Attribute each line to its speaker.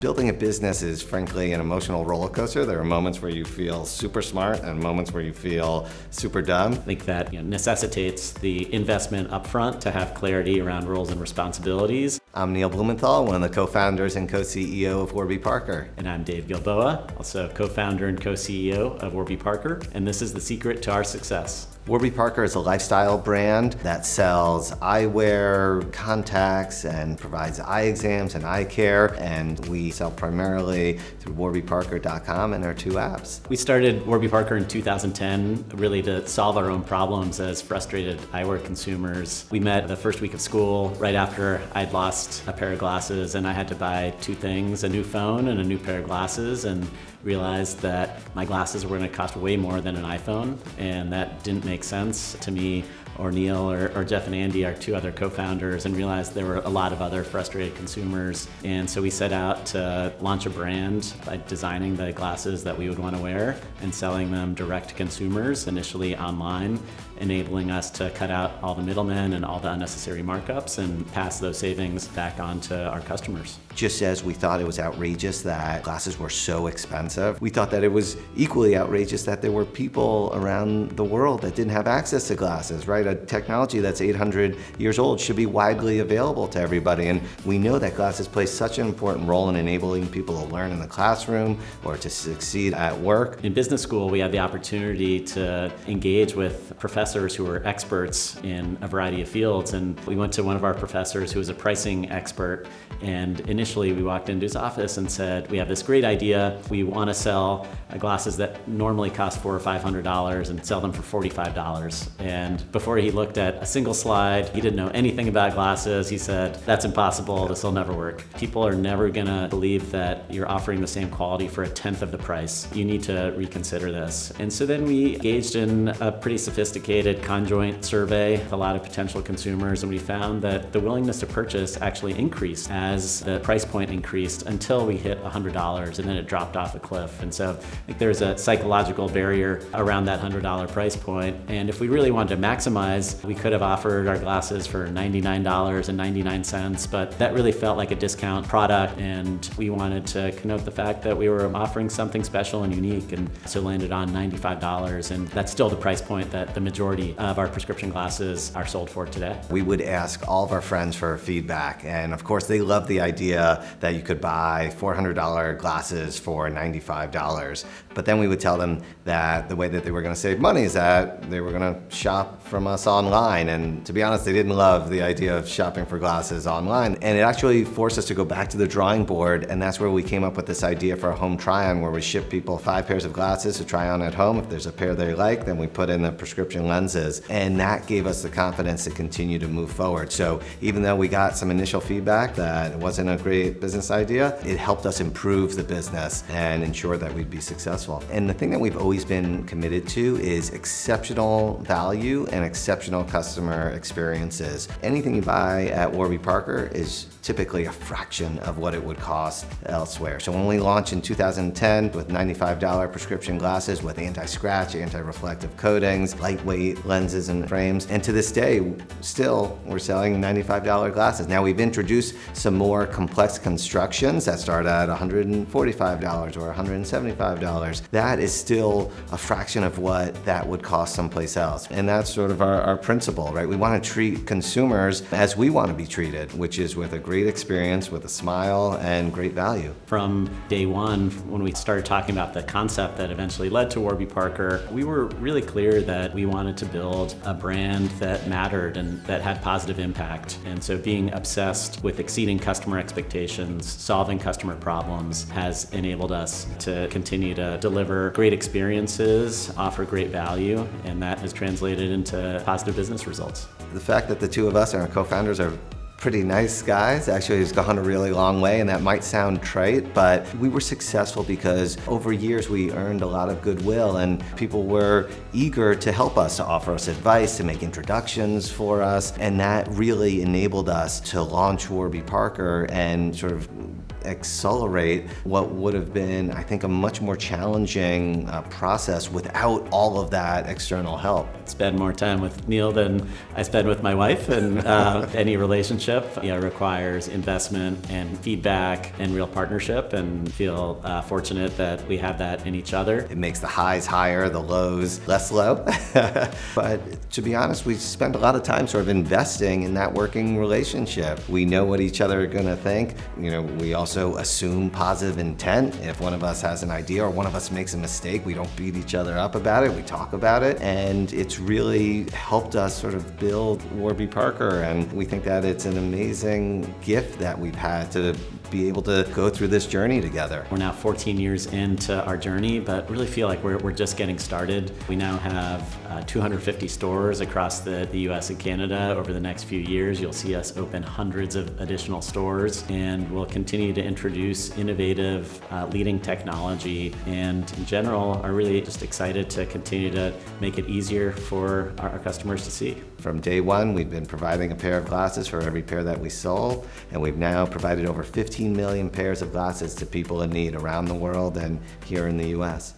Speaker 1: Building a business is frankly an emotional roller coaster. There are moments where you feel super smart and moments where you feel super dumb.
Speaker 2: I think that necessitates the investment upfront to have clarity around roles and responsibilities.
Speaker 1: I'm Neil Blumenthal, one of the co-founders and co-CEO of Warby Parker.
Speaker 2: And I'm Dave Gilboa, also co-founder and co-CEO of Warby Parker, and this is the secret to our success.
Speaker 1: Warby Parker is a lifestyle brand that sells eyewear, contacts, and provides eye exams and eye care, and we sell primarily through warbyparker.com and our two apps.
Speaker 2: We started Warby Parker in 2010 really to solve our own problems as frustrated eyewear consumers. We met the first week of school right after I'd lost a pair of glasses, and I had to buy two things, a new phone and a new pair of glasses, and realized that my glasses were going to cost way more than an iPhone, and that didn't make sense to me or Neil or Jeff and Andy, our two other co-founders, and realized there were a lot of other frustrated consumers. And so we set out to launch a brand by designing the glasses that we would want to wear and selling them direct to consumers, initially online, enabling us to cut out all the middlemen and all the unnecessary markups and pass those savings back on to our customers.
Speaker 1: Just as we thought it was outrageous that glasses were so expensive, we thought that it was equally outrageous that there were people around the world that didn't have access to glasses, right? A technology that's 800 years old should be widely available to everybody. And we know that glasses play such an important role in enabling people to learn in the classroom or to succeed at work.
Speaker 2: In business school, we had the opportunity to engage with professors who were experts in a variety of fields. And we went to one of our professors who was a pricing expert. And initially we walked into his office and said, we have this great idea. We want to sell glasses that normally cost $400 or $500 and sell them for $45. And before he looked at a single slide, he didn't know anything about glasses. He said, that's impossible, this will never work. People are never gonna believe that you're offering the same quality for 1/10 of the price. You need to reconsider this. And so then we engaged in a pretty sophisticated conjoint survey with a lot of potential consumers, and we found that the willingness to purchase actually increased as the price point increased until we hit $100, and then it dropped off a cliff. And so I think there's a psychological barrier around that $100 price point. And if we really wanted to maximize, we could have offered our glasses for $99.99, but that really felt like a discount product, and we wanted to connote the fact that we were offering something special and unique, and so landed on $95, and that's still the price point that the majority of our prescription glasses are sold for today.
Speaker 1: We would ask all of our friends for feedback, and of course they loved the idea that you could buy $400 glasses for $95, but then we would tell them that the way that they were going to save money is that they were going to shop from us online, and to be honest, they didn't love the idea of shopping for glasses online, and it actually forced us to go back to the drawing board, and that's where we came up with this idea for a home try-on, where we ship people 5 pairs of glasses to try on at home. If there's a pair they like, then we put in the prescription lenses, and that gave us the confidence to continue to move forward. So even though we got some initial feedback that it wasn't a great business idea, it helped us improve the business and ensure that we'd be successful. And the thing that we've always been committed to is exceptional value and exceptional customer experiences. Anything you buy at Warby Parker is typically a fraction of what it would cost elsewhere. So when we launched in 2010 with $95 prescription glasses with anti-scratch, anti-reflective coatings, lightweight lenses and frames, and to this day, still we're selling $95 glasses. Now we've introduced some more complex constructions that start at $145 or $175. That is still a fraction of what that would cost someplace else. And that's sort of our principle, right? We want to treat consumers as we want to be treated, which is with a great experience, with a smile, and great value.
Speaker 2: From day one, when we started talking about the concept that eventually led to Warby Parker, we were really clear that we wanted to build a brand that mattered and that had positive impact. And so being obsessed with exceeding customer expectations, solving customer problems, has enabled us to continue to deliver great experiences, offer great value, and that has translated into positive business results.
Speaker 1: The fact that the two of us and our co-founders are pretty nice guys actually has gone a really long way, and that might sound trite, but we were successful because over years we earned a lot of goodwill, and people were eager to help us, to offer us advice, to make introductions for us, and that really enabled us to launch Warby Parker and sort of accelerate what would have been, I think, a much more challenging process without all of that external help.
Speaker 2: Spend more time with Neil than I spend with my wife, and any relationship requires investment and feedback and real partnership, and feel fortunate that we have that in each other.
Speaker 1: It makes the highs higher, the lows less low. But to be honest, we spend a lot of time sort of investing in that working relationship. We know what each other are going to think. We also assume positive intent. If one of us has an idea or one of us makes a mistake, we don't beat each other up about it. We talk about it, and it's really helped us sort of build Warby Parker, and we think that it's an amazing gift that we've had to be able to go through this journey together.
Speaker 2: We're now 14 years into our journey, but really feel like we're just getting started. We now have 250 stores across the US and Canada. Over the next few years, you'll see us open hundreds of additional stores, and we'll continue to introduce innovative, leading technology, and in general are really just excited to continue to make it easier for our customers to see.
Speaker 1: From day one, we've been providing a pair of glasses for every pair that we sold, and we've now provided over 15 million pairs of glasses to people in need around the world and here in the US.